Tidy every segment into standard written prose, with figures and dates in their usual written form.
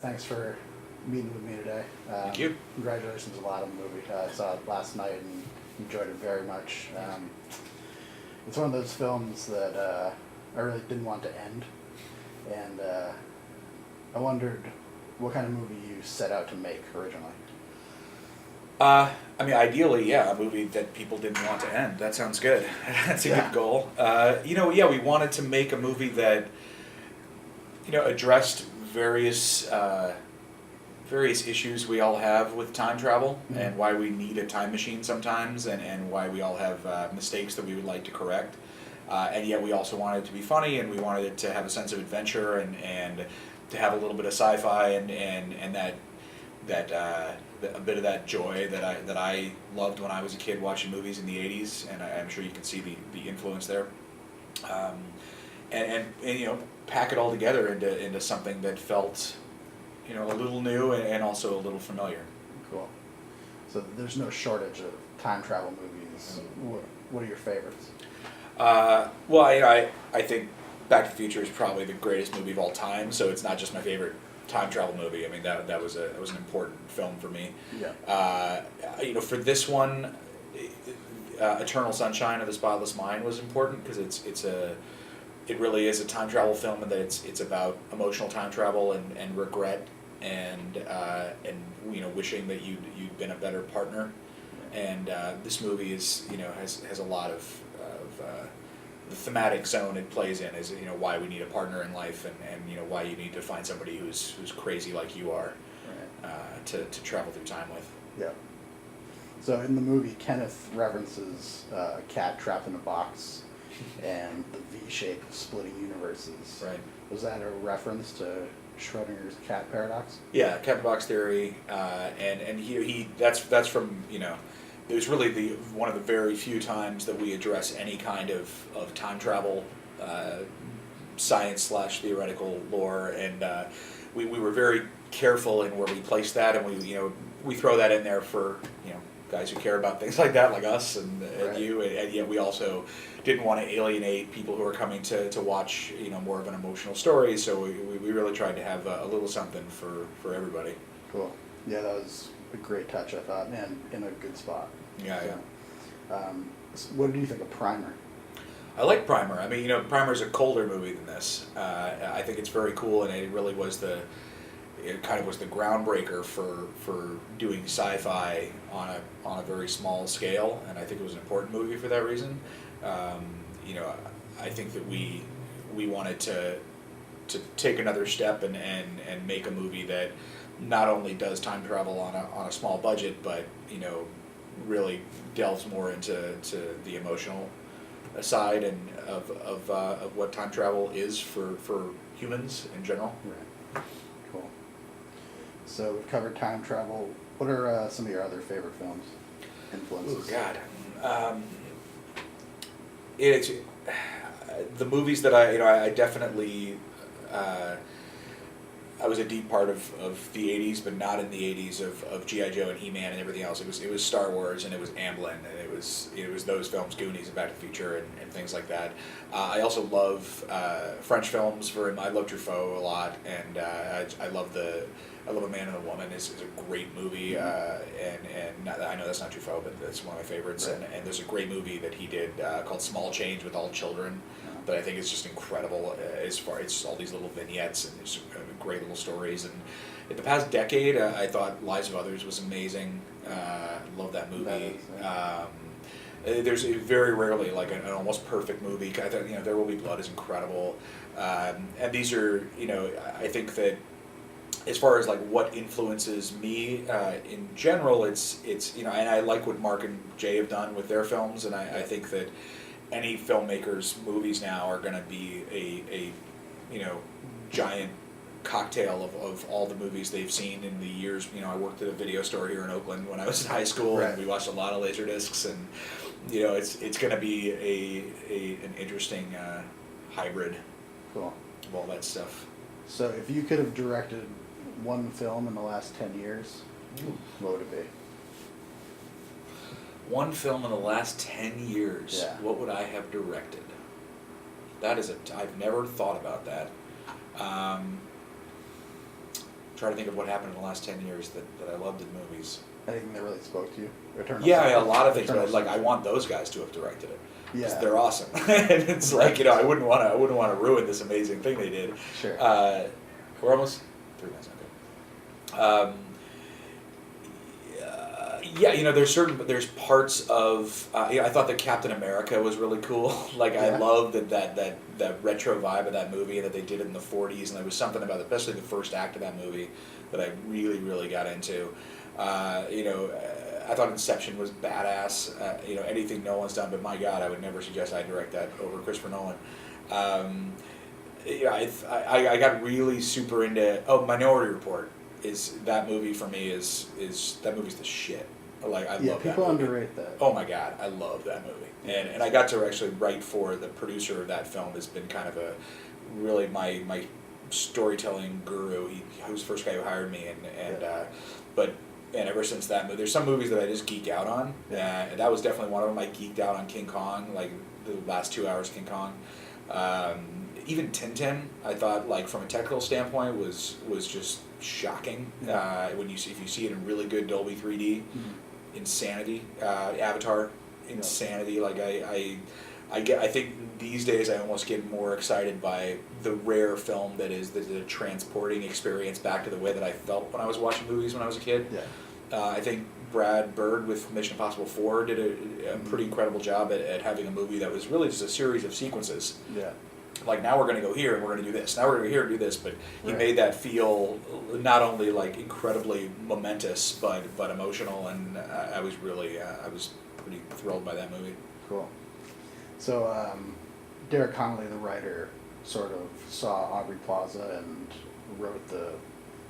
Thanks for meeting with me today. Thank you. Congratulations a lot on the movie. I saw it last night and enjoyed it very much. It's one of those films that I really didn't want to end, and I wondered what kind of movie you set out to make originally. Ideally, yeah, a movie that people didn't want to end. That sounds good. That's a Yeah. good goal. We wanted to make a movie that, addressed various issues we all have with time travel Mhm. and why we need a time machine sometimes and why we all have mistakes that we would like to correct. And yet we also wanted it to be funny and we wanted it to have a sense of adventure and to have a little bit of sci-fi and a bit of that joy that I loved when I was a kid watching movies in the 80s, and I'm sure you can see the influence there. And pack it all together into something that felt a little new and also a little familiar. Cool. So there's no shortage of time travel movies. What are your favorites? I think Back to the Future is probably the greatest movie of all time. So it's not just my favorite time travel movie. I mean that was an important film for me. Yeah. For this one, Eternal Sunshine of the Spotless Mind was important because it really is a time travel film, and that it's about emotional time travel and regret and wishing that you'd been a better partner. And this movie has a lot of the thematic zone it plays in is why we need a partner in life and why you need to find somebody who's crazy like you are, Right. to travel through time with. Yeah. So in the movie, Kenneth references a cat trapped in a box and the V-shape splitting universes. Right. Was that a reference to Schrodinger's cat paradox? Yeah, cat in the box theory, and he that's from it was really one of the very few times that we address any kind of time travel science / theoretical lore, and we were very careful in where we placed that, and we throw that in there for guys who care about things like that, like us and Right. you, and yet we also didn't want to alienate people who are coming to watch more of an emotional story, so we really tried to have a little something for everybody. Cool. Yeah, that was a great touch, I thought, and in a good spot. Yeah, So what do you think of Primer? I like Primer. I mean, Primer's a colder movie than this. I think it's very cool, and it really was it kind of was the groundbreaker for doing sci-fi on a very small scale, and I think it was an important movie for that reason. I think that we wanted to take another step and make a movie that not only does time travel on a small budget, but really delves more into the emotional side and of what time travel is for humans in general. Right. Cool. So we've covered time travel. What are some of your other favorite films? Influences? Oh God. It's the movies that I definitely I was a deep part of the 80s, but not in the 80s of G.I. Joe and He-Man and everything else. It was Star Wars, and it was Amblin, and it was those films, Goonies and Back to the Future and things like that. I also love French films very much. I love Truffaut a lot, and I love A Man and a Woman is a great movie, and I know that's not Truffaut, but that's one of my favorites. Right. And there's a great movie that he did called Small Change with all children, that I think is just incredible. As far it's all these little vignettes and it's great little stories. And in the past decade, I thought Lives of Others was amazing. Love that movie. That is, yeah. There's very rarely like an almost perfect movie. I thought There Will Be Blood is incredible, and these are I think that as far as like what influences me in general, it's and I like what Mark and Jay have done with their films, and I think that any filmmaker's movies now are going to be a giant cocktail of all the movies they've seen in the years. I worked at a video store here in Oakland when I was in high school, Right. and we watched a lot of Laserdiscs, and it's going to be an interesting hybrid Cool. of all that stuff. So if you could have directed one film in the last 10 years, what would it be? One film in the last 10 years, Yeah. What would I have directed? That is I've never thought about that. trying to think of what happened in the last 10 years that I loved in movies. Anything that really spoke to you? Eternal Yeah, Sunshine? a lot of things, but Eternal like I Sunshine. want those guys to have directed it. Because Yeah. they're awesome. And it's like, you know, I wouldn't want to ruin this amazing thing they did. Sure. We're almost 3 minutes, okay. Yeah, you know, there's parts of, I thought that Captain America was really cool. Like, I Yeah. love that retro vibe of that movie, that they did it in the 40s, and there was something about it, especially the first act of that movie, that I really, really got into. You know, I thought Inception was badass. You know, anything Nolan's done, but my God, I would never suggest I direct that over Christopher Nolan. Yeah, I got really super into, Minority Report. Is that movie for me is that movie's the shit. Like, I love that movie. People underrate that. Oh my God, I love that movie. And I got to actually write for the producer of that film. Has been kind of a really my storytelling guru. He was the first guy who hired me, and ever since that movie, there's some movies that I just geek out on. And that was definitely one of them. I geeked out on King Kong, like the last 2 hours of King Kong. Even Tintin, I thought, like, from a technical standpoint, was just shocking. If you see it in really good Dolby 3D, insanity. Avatar, insanity. Like I think these days I almost get more excited by the rare film that is the transporting experience back to the way that I felt when I was watching movies when I was a kid. Yeah. I think Brad Bird with Mission Impossible 4 did a pretty incredible job at having a movie that was really just a series of sequences. Yeah. Like, now we're going to go here and we're going to do this. Now we're going to go here and do this. But he made that feel not only like incredibly momentous, but emotional. And I was pretty thrilled by that movie. Cool. So, Derek Connolly, the writer, sort of saw Aubrey Plaza and wrote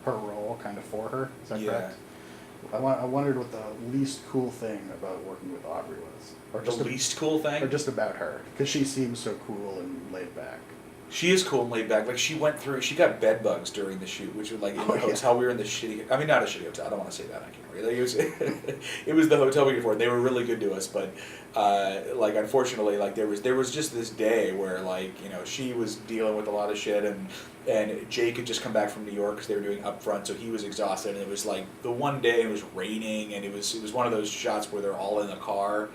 her role kind of for her. Is that correct? I wondered what the least cool thing about working with Aubrey was. Or The least cool thing? Or just about her. Because she seems so cool and laid back. She is cool and laid back. Like, she got bed bugs during the shoot, which was like in the hotel. We were in the shitty, I mean, not a shitty hotel. I don't want to say that. I can't really. It was the hotel we before. They were really good to us, but like, unfortunately, like, there was just this day where, like, you know, she was dealing with a lot of shit, and Jake had just come back from New York because they were doing Upfront, so he was exhausted, and it was like the one day it was raining, and it was one of those shots where they're all in the car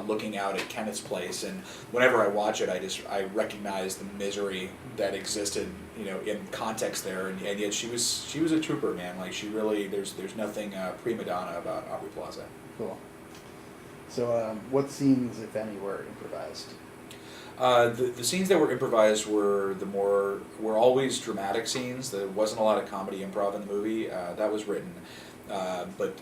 looking out at Kenneth's place, and whenever I watch it, I recognize the misery that existed, you know, in context there, and yet she was a trooper, man. Like, she really, there's nothing prima donna about Aubrey Plaza. Cool. So, what scenes, if any, were improvised? The scenes that were improvised were always dramatic scenes. There wasn't a lot of comedy improv in the movie. That was written, but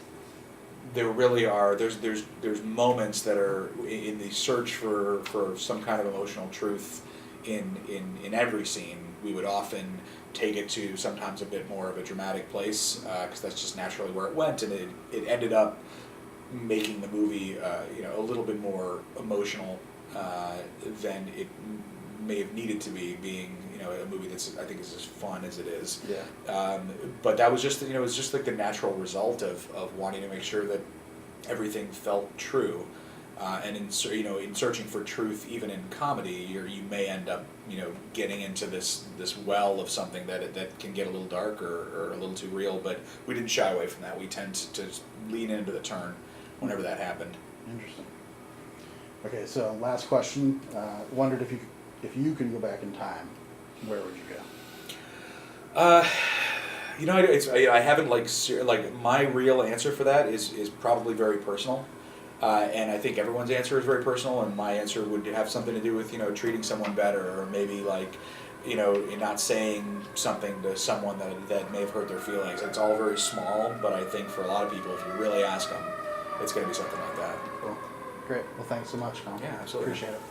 there really are. There's moments that are in the search for some kind of emotional truth in every scene. We would often take it to sometimes a bit more of a dramatic place because that's just naturally where it went, and it ended up making the movie you know, a little bit more emotional than it may have needed to be, being, you know, a movie that's, I think, is as fun as it is. Yeah. But that was just, you know, it was just like the natural result of wanting to make sure that everything felt true. And in searching for truth, even in comedy, you may end up, you know, getting into this well of something that can get a little dark or a little too real. But we didn't shy away from that. We tend to lean into the turn whenever that happened. Interesting. Okay, so last question. Wondered if you could go back in time, where would you go? You know, I haven't like my real answer for that is probably very personal, and I think everyone's answer is very personal, and my answer would have something to do with, you know, treating someone better, or maybe, like, you know, not saying something to someone that may have hurt their feelings. It's all very small, but I think for a lot of people, if you really ask them, it's going to be something like that. Cool. Great. Well, thanks so much, Colin. Yeah, absolutely. Appreciate it.